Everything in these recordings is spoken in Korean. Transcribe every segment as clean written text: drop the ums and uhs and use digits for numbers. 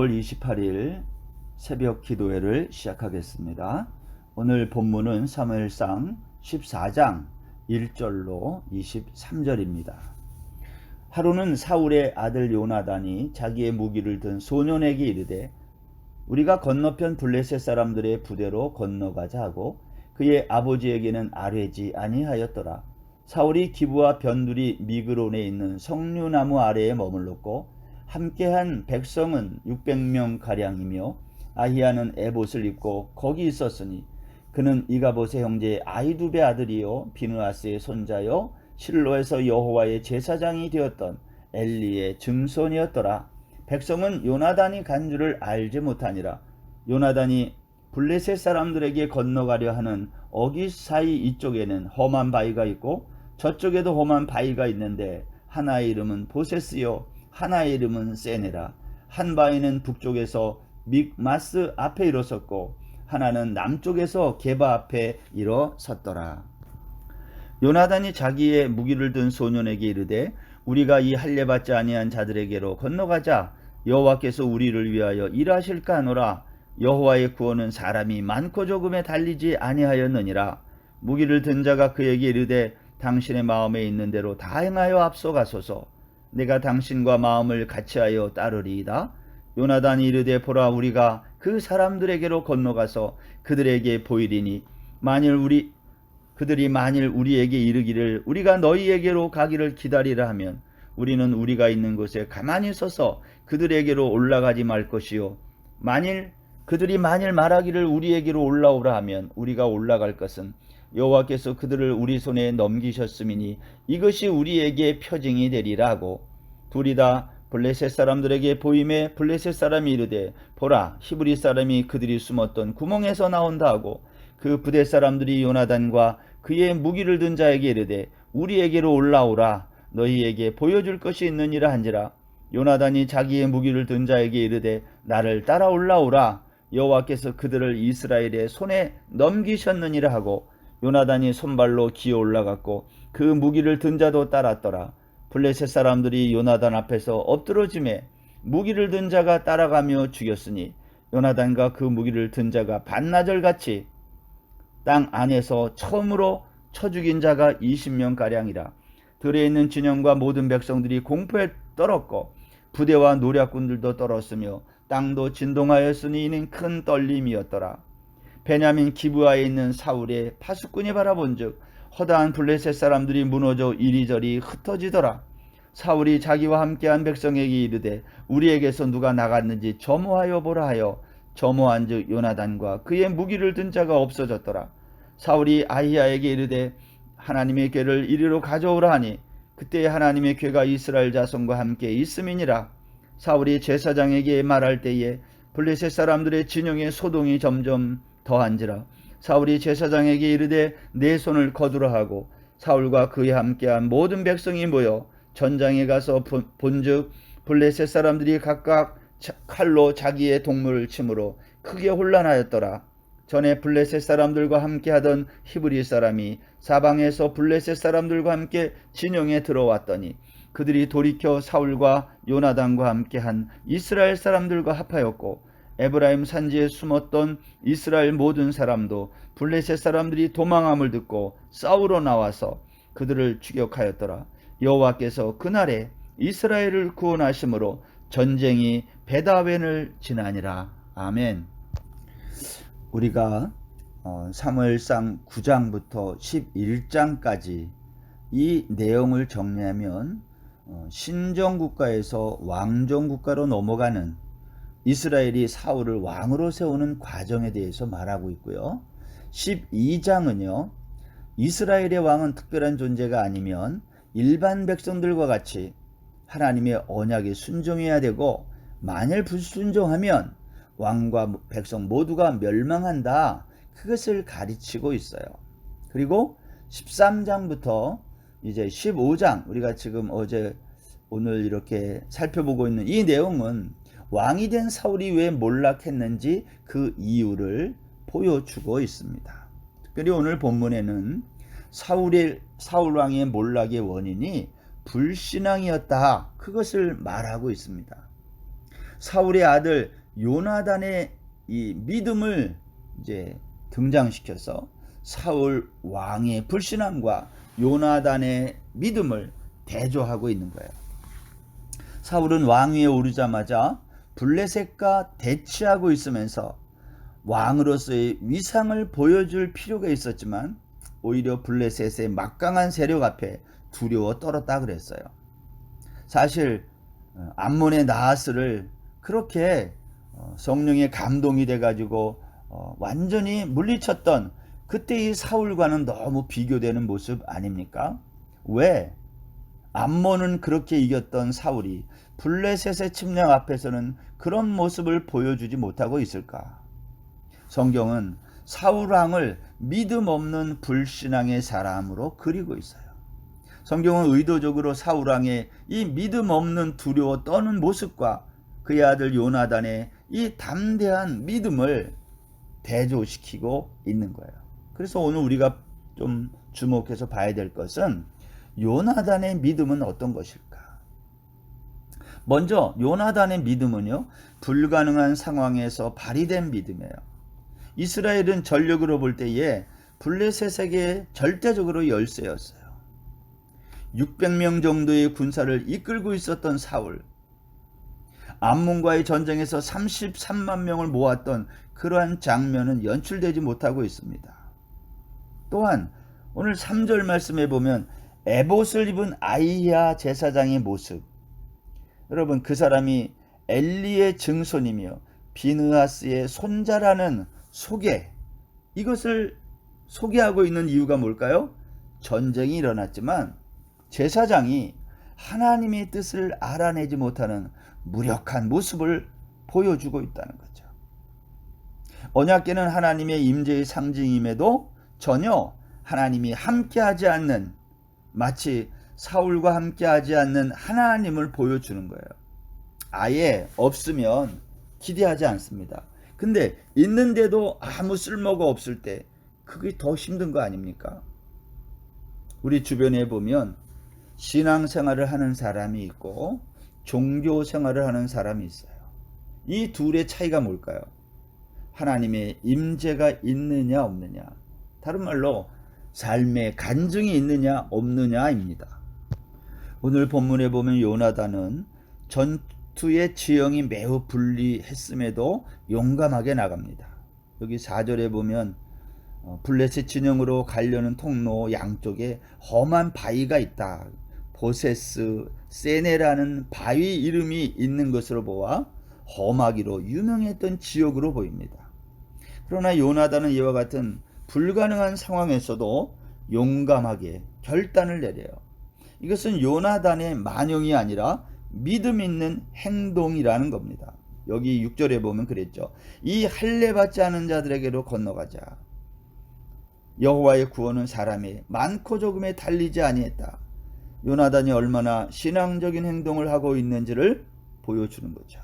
5월 28일 새벽 기도회를 시작하겠습니다. 오늘 본문은 사무엘상 14장 1절로 23절입니다. 하루는 사울의 아들 요나단이 자기의 무기를 든 소년에게 이르되 우리가 건너편 블레셋 사람들의 부대로 건너가자 하고 그의 아버지에게는 아뢰지 아니하였더라. 사울이 기브와 변두리 미그론에 있는 석류나무 아래에 머물렀고 함께한 백성은 600명가량이며 아히야는 에봇을 입고 거기 있었으니 그는 이가봇의 형제 아히두베 아들이요 비느하스의 손자요 실로에서 여호와의 제사장이 되었던 엘리의 증손이었더라. 백성은 요나단이 간 줄을 알지 못하니라. 요나단이 블레셋 사람들에게 건너가려 하는 어기 사이 이쪽에는 험한 바위가 있고 저쪽에도 험한 바위가 있는데 하나의 이름은 보세스요 하나의 이름은 세네라. 한 바위는 북쪽에서 믹마스 앞에 일어섰고 하나는 남쪽에서 게바 앞에 일어섰더라. 요나단이 자기의 무기를 든 소년에게 이르되 우리가 이 할례받지 아니한 자들에게로 건너가자. 여호와께서 우리를 위하여 일하실까 하노라. 여호와의 구원은 사람이 많고 적음에 달리지 아니하였느니라. 무기를 든 자가 그에게 이르되 당신의 마음에 있는 대로 다 행하여 앞서가소서. 내가 당신과 마음을 같이하여 따르리이다. 요나단이 이르되 보라 우리가 그 사람들에게로 건너가서 그들에게 보이리니 그들이 만일 우리에게 이르기를 우리가 너희에게로 가기를 기다리라 하면 우리는 우리가 있는 곳에 가만히 서서 그들에게로 올라가지 말 것이요 그들이 말하기를 우리에게로 올라오라 하면 우리가 올라갈 것은 여호와께서 그들을 우리 손에 넘기셨음이니 이것이 우리에게 표징이 되리라 하고 둘이 다 블레셋 사람들에게 보임에 블레셋 사람이 이르되 보라 히브리 사람이 그들이 숨었던 구멍에서 나온다 하고 그 부대 사람들이 요나단과 그의 무기를 든 자에게 이르되 우리에게로 올라오라. 너희에게 보여줄 것이 있느니라 한지라. 요나단이 자기의 무기를 든 자에게 이르되 나를 따라 올라오라. 여호와께서 그들을 이스라엘의 손에 넘기셨느니라 하고 요나단이 손발로 기어 올라갔고 그 무기를 든 자도 따랐더라. 블레셋 사람들이 요나단 앞에서 엎드러짐에 무기를 든 자가 따라가며 죽였으니 요나단과 그 무기를 든 자가 반나절같이 땅 안에서 처음으로 쳐 죽인 자가 20명가량이라. 들에 있는 진영과 모든 백성들이 공포에 떨었고 부대와 노략군들도 떨었으며 땅도 진동하였으니 이는 큰 떨림이었더라. 베냐민 기브아에 있는 사울의 파수꾼이 바라본즉 허다한 블레셋 사람들이 무너져 이리저리 흩어지더라. 사울이 자기와 함께한 백성에게 이르되 우리에게서 누가 나갔는지 점호하여 보라 하여 점호한즉 요나단과 그의 무기를 든 자가 없어졌더라. 사울이 아히야에게 이르되 하나님의 궤를 이리로 가져오라 하니 그때 하나님의 궤가 이스라엘 자손과 함께 있음이니라. 사울이 제사장에게 말할 때에 블레셋 사람들의 진영의 소동이 점점 더한지라. 사울이 제사장에게 이르되 내 손을 거두라 하고 사울과 그에 함께한 모든 백성이 모여 전장에 가서 본즉 블레셋 사람들이 각각 칼로 자기의 동물을 치므로 크게 혼란하였더라. 전에 블레셋 사람들과 함께하던 히브리 사람이 사방에서 블레셋 사람들과 함께 진영에 들어왔더니 그들이 돌이켜 사울과 요나단과 함께한 이스라엘 사람들과 합하였고 에브라임 산지에 숨었던 이스라엘 모든 사람도 블레셋 사람들이 도망함을 듣고 싸우러 나와서 그들을 추격하였더라. 여호와께서 그날에 이스라엘을 구원하심으로 전쟁이 베다웬을 지나니라. 아멘. 우리가 사무엘상 9장부터 11장까지 이 내용을 정리하면 신정국가에서 왕정국가로 넘어가는 이스라엘이 사울을 왕으로 세우는 과정에 대해서 말하고 있고요. 12장은요. 이스라엘의 왕은 특별한 존재가 아니면 일반 백성들과 같이 하나님의 언약에 순종해야 되고 만일 불순종하면 왕과 백성 모두가 멸망한다. 그것을 가르치고 있어요. 그리고 13장부터 이제 15장 우리가 지금 오늘 이렇게 살펴보고 있는 이 내용은 왕이 된 사울이 왜 몰락했는지 그 이유를 보여주고 있습니다. 특별히 오늘 본문에는 사울 왕의 몰락의 원인이 불신앙이었다. 그것을 말하고 있습니다. 사울의 아들 요나단의 이 믿음을 이제 등장시켜서 사울 왕의 불신함과 요나단의 믿음을 대조하고 있는 거예요. 사울은 왕위에 오르자마자 블레셋과 대치하고 있으면서 왕으로서의 위상을 보여줄 필요가 있었지만 오히려 블레셋의 막강한 세력 앞에 두려워 떨었다 그랬어요. 사실 암몬의 나하스를 그렇게 성령의 감동이 돼가지고 완전히 물리쳤던 그때의 사울과는 너무 비교되는 모습 아닙니까? 왜 암몬은 그렇게 이겼던 사울이 블레셋의 침략 앞에서는 그런 모습을 보여주지 못하고 있을까? 성경은 사울 왕을 믿음 없는 불신앙의 사람으로 그리고 있어요. 성경은 의도적으로 사울 왕의 이 믿음 없는 두려워 떠는 모습과 그의 아들 요나단의 이 담대한 믿음을 대조시키고 있는 거예요. 그래서 오늘 우리가 좀 주목해서 봐야 될 것은 요나단의 믿음은 어떤 것일까? 먼저 요나단의 믿음은요, 불가능한 상황에서 발휘된 믿음이에요. 이스라엘은 전력으로 볼 때에 블레셋에게 절대적으로 열세였어요. 600명 정도의 군사를 이끌고 있었던 사울, 암몬과의 전쟁에서 33만 명을 모았던 그러한 장면은 연출되지 못하고 있습니다. 또한 오늘 3절 말씀에 보면 에봇을 입은 아히야 제사장의 모습, 여러분 그 사람이 엘리의 증손이며 비느하스의 손자라는 소개, 이것을 소개하고 있는 이유가 뭘까요? 전쟁이 일어났지만 제사장이 하나님의 뜻을 알아내지 못하는 무력한 모습을 보여주고 있다는 거죠. 언약궤는 하나님의 임재의 상징임에도 전혀 하나님이 함께하지 않는, 마치 사울과 함께하지 않는 하나님을 보여주는 거예요. 아예 없으면 기대하지 않습니다. 근데 있는데도 아무 쓸모가 없을 때 그게 더 힘든 거 아닙니까? 우리 주변에 보면 신앙생활을 하는 사람이 있고 종교생활을 하는 사람이 있어요. 이 둘의 차이가 뭘까요? 하나님의 임재가 있느냐 없느냐, 다른 말로 삶의 간증이 있느냐 없느냐입니다. 오늘 본문에 보면 요나단은 전투의 지형이 매우 불리했음에도 용감하게 나갑니다. 여기 4절에 보면 블레셋 진영으로 가려는 통로 양쪽에 험한 바위가 있다. 보세스 세네라는 바위 이름이 있는 것으로 보아 험하기로 유명했던 지역으로 보입니다. 그러나 요나단은 이와 같은 불가능한 상황에서도 용감하게 결단을 내려요. 이것은 요나단의 만용이 아니라 믿음 있는 행동이라는 겁니다. 여기 6절에 보면 그랬죠. 이 할례 받지 않은 자들에게로 건너가자. 여호와의 구원은 사람의 많고 적음에 달리지 아니했다. 요나단이 얼마나 신앙적인 행동을 하고 있는지를 보여주는 거죠.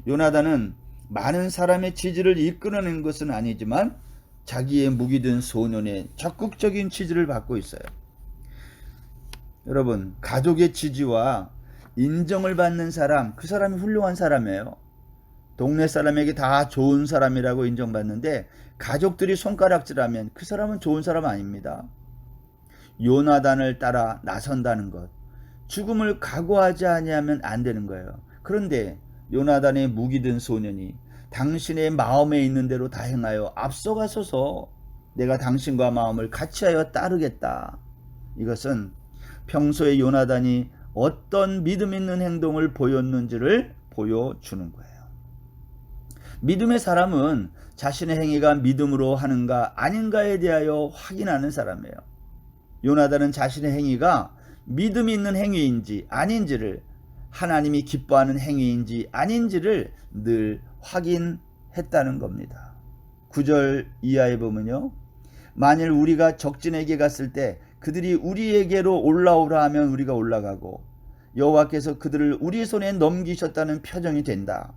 요나단은 많은 사람의 지지를 이끌어낸 것은 아니지만 자기의 무기 든 소년의 적극적인 지지를 받고 있어요. 여러분, 가족의 지지와 인정을 받는 사람, 그 사람이 훌륭한 사람이에요. 동네 사람에게 다 좋은 사람이라고 인정받는데 가족들이 손가락질하면 그 사람은 좋은 사람 아닙니다. 요나단을 따라 나선다는 것, 죽음을 각오하지 아니하면 안 되는 거예요. 그런데 요나단의 무기 든 소년이 당신의 마음에 있는 대로 다 행하여 앞서가소서 내가 당신과 마음을 같이하여 따르겠다. 이것은 평소에 요나단이 어떤 믿음 있는 행동을 보였는지를 보여주는 거예요. 믿음의 사람은 자신의 행위가 믿음으로 하는가 아닌가에 대하여 확인하는 사람이에요. 요나단은 자신의 행위가 믿음 있는 행위인지 아닌지를, 하나님이 기뻐하는 행위인지 아닌지를 늘 확인했다는 겁니다. 9절 이하에 보면요, 만일 우리가 적진에게 갔을 때 그들이 우리에게로 올라오라 하면 우리가 올라가고 여호와께서 그들을 우리 손에 넘기셨다는 표정이 된다.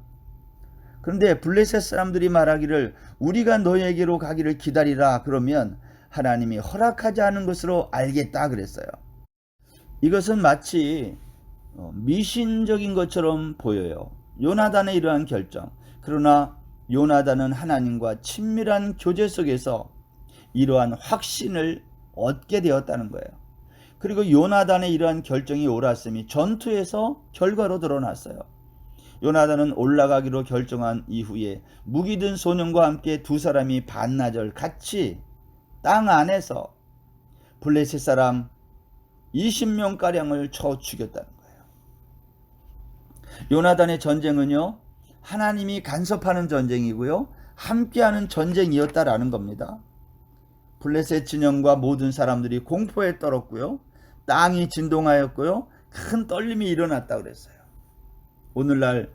그런데 블레셋 사람들이 말하기를 우리가 너에게로 가기를 기다리라 그러면 하나님이 허락하지 않은 것으로 알겠다 그랬어요. 이것은 마치 미신적인 것처럼 보여요. 요나단의 이러한 결정. 그러나 요나단은 하나님과 친밀한 교제 속에서 이러한 확신을 얻게 되었다는 거예요. 그리고 요나단의 이러한 결정이 옳았음이 전투에서 결과로 드러났어요. 요나단은 올라가기로 결정한 이후에 무기 든 소년과 함께 두 사람이 반나절 같이 땅 안에서 블레셋 사람 20명가량을 쳐 죽였다는 거예요. 요나단의 전쟁은요, 하나님이 간섭하는 전쟁이고요, 함께하는 전쟁이었다라는 겁니다. 블레셋 진영과 모든 사람들이 공포에 떨었고요, 땅이 진동하였고요, 큰 떨림이 일어났다 그랬어요. 오늘날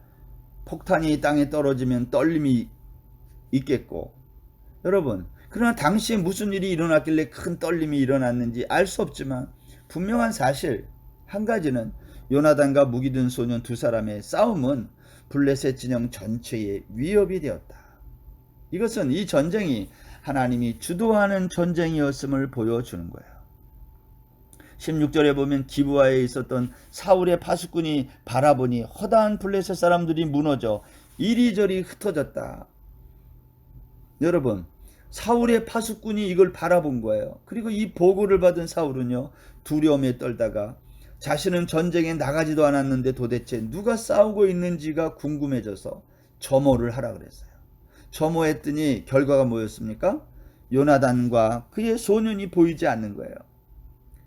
폭탄이 땅에 떨어지면 떨림이 있겠고, 여러분, 그러나 당시에 무슨 일이 일어났길래 큰 떨림이 일어났는지 알 수 없지만 분명한 사실 한 가지는 요나단과 무기 든 소년 두 사람의 싸움은 블레셋 진영 전체에 위협이 되었다. 이것은 이 전쟁이 하나님이 주도하는 전쟁이었음을 보여주는 거예요. 16절에 보면 기브아에 있었던 사울의 파수꾼이 바라보니 허다한 블레셋 사람들이 무너져 이리저리 흩어졌다. 여러분, 사울의 파수꾼이 이걸 바라본 거예요. 그리고 이 보고를 받은 사울은요, 두려움에 떨다가 자신은 전쟁에 나가지도 않았는데 도대체 누가 싸우고 있는지가 궁금해져서 점호를 하라 그랬어요. 점호했더니 결과가 뭐였습니까? 요나단과 그의 소년이 보이지 않는 거예요.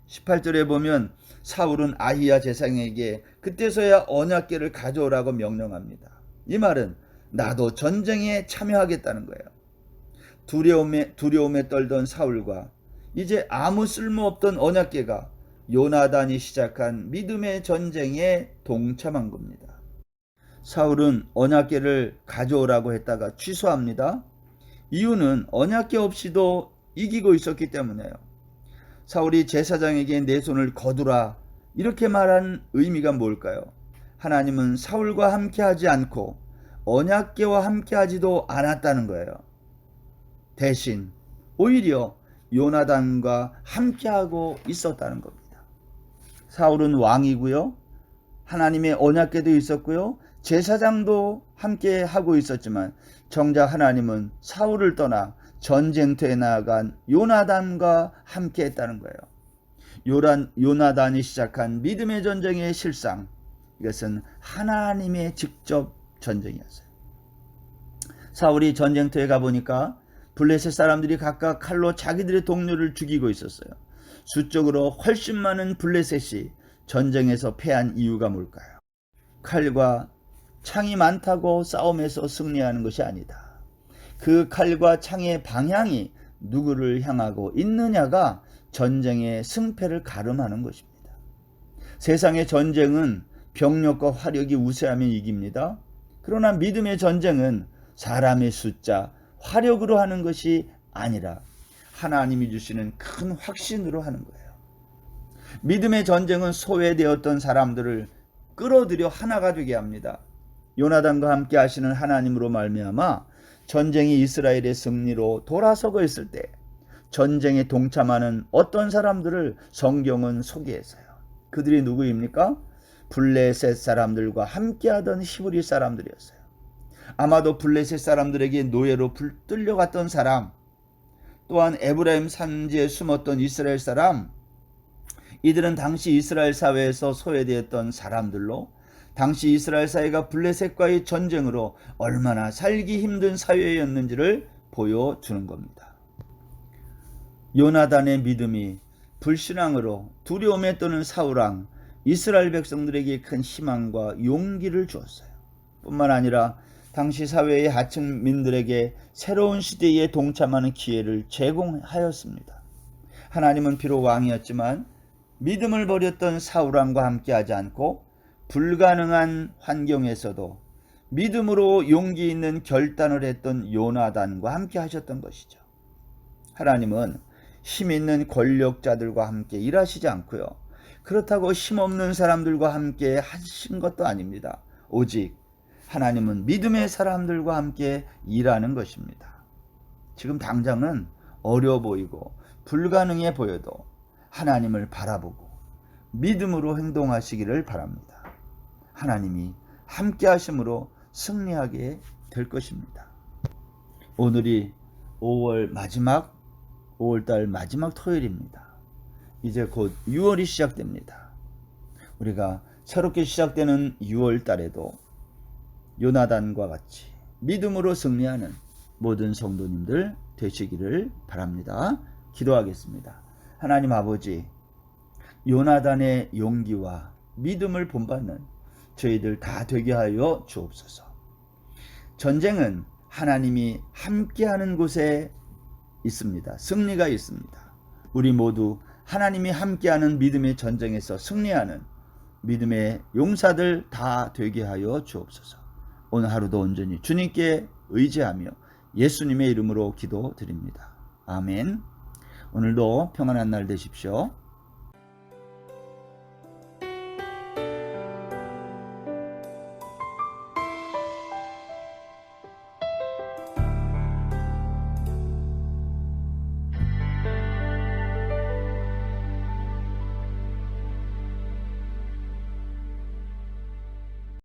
18절에 보면 사울은 아히야 제사장에게 그때서야 언약궤를 가져오라고 명령합니다. 이 말은 나도 전쟁에 참여하겠다는 거예요. 두려움에 떨던 사울과 이제 아무 쓸모없던 언약궤가 요나단이 시작한 믿음의 전쟁에 동참한 겁니다. 사울은 언약궤를 가져오라고 했다가 취소합니다. 이유는 언약궤 없이도 이기고 있었기 때문에요. 사울이 제사장에게 내 손을 거두라 이렇게 말한 의미가 뭘까요? 하나님은 사울과 함께하지 않고 언약궤와 함께하지도 않았다는 거예요. 대신 오히려 요나단과 함께하고 있었다는 겁니다. 사울은 왕이고요, 하나님의 언약궤도 있었고요, 제사장도 함께하고 있었지만 정작 하나님은 사울을 떠나 전쟁터에 나아간 요나단과 함께했다는 거예요. 요나단이 시작한 믿음의 전쟁의 실상, 이것은 하나님의 직접 전쟁이었어요. 사울이 전쟁터에 가보니까 블레셋 사람들이 각각 칼로 자기들의 동료를 죽이고 있었어요. 수적으로 훨씬 많은 블레셋이 전쟁에서 패한 이유가 뭘까요? 칼과 창이 많다고 싸움에서 승리하는 것이 아니다. 그 칼과 창의 방향이 누구를 향하고 있느냐가 전쟁의 승패를 가름하는 것입니다. 세상의 전쟁은 병력과 화력이 우세하면 이깁니다. 그러나 믿음의 전쟁은 사람의 숫자, 화력으로 하는 것이 아니라 하나님이 주시는 큰 확신으로 하는 거예요. 믿음의 전쟁은 소외되었던 사람들을 끌어들여 하나가 되게 합니다. 요나단과 함께 하시는 하나님으로 말미암아 전쟁이 이스라엘의 승리로 돌아서고 있을 때 전쟁에 동참하는 어떤 사람들을 성경은 소개했어요. 그들이 누구입니까? 블레셋 사람들과 함께하던 히브리 사람들이었어요. 아마도 블레셋 사람들에게 노예로 붙들려갔던 사람, 또한 에브라임 산지에 숨었던 이스라엘 사람, 이들은 당시 이스라엘 사회에서 소외되었던 사람들로 당시 이스라엘 사회가 블레셋과의 전쟁으로 얼마나 살기 힘든 사회였는지를 보여주는 겁니다. 요나단의 믿음이 불신앙으로 두려움에 떠는 사울왕 이스라엘 백성들에게 큰 희망과 용기를 주었어요. 뿐만 아니라 당시 사회의 하층민들에게 새로운 시대에 동참하는 기회를 제공하였습니다. 하나님은 비록 왕이었지만 믿음을 버렸던 사울왕과 함께하지 않고 불가능한 환경에서도 믿음으로 용기 있는 결단을 했던 요나단과 함께 하셨던 것이죠. 하나님은 힘 있는 권력자들과 함께 일하시지 않고요, 그렇다고 힘없는 사람들과 함께 하신 것도 아닙니다. 오직 하나님은 믿음의 사람들과 함께 일하는 것입니다. 지금 당장은 어려워 보이고 불가능해 보여도 하나님을 바라보고 믿음으로 행동하시기를 바랍니다. 하나님이 함께 하심으로 승리하게 될 것입니다. 오늘이 5월달 마지막 토요일입니다. 이제 곧 6월이 시작됩니다. 우리가 새롭게 시작되는 6월달에도 요나단과 같이 믿음으로 승리하는 모든 성도님들 되시기를 바랍니다. 기도하겠습니다. 하나님 아버지, 요나단의 용기와 믿음을 본받는 저희들 다 되게 하여 주옵소서. 전쟁은 하나님이 함께하는 곳에 있습니다. 승리가 있습니다. 우리 모두 하나님이 함께하는 믿음의 전쟁에서 승리하는 믿음의 용사들 다 되게 하여 주옵소서. 오늘 하루도 온전히 주님께 의지하며 예수님의 이름으로 기도드립니다. 아멘. 오늘도 평안한 날 되십시오.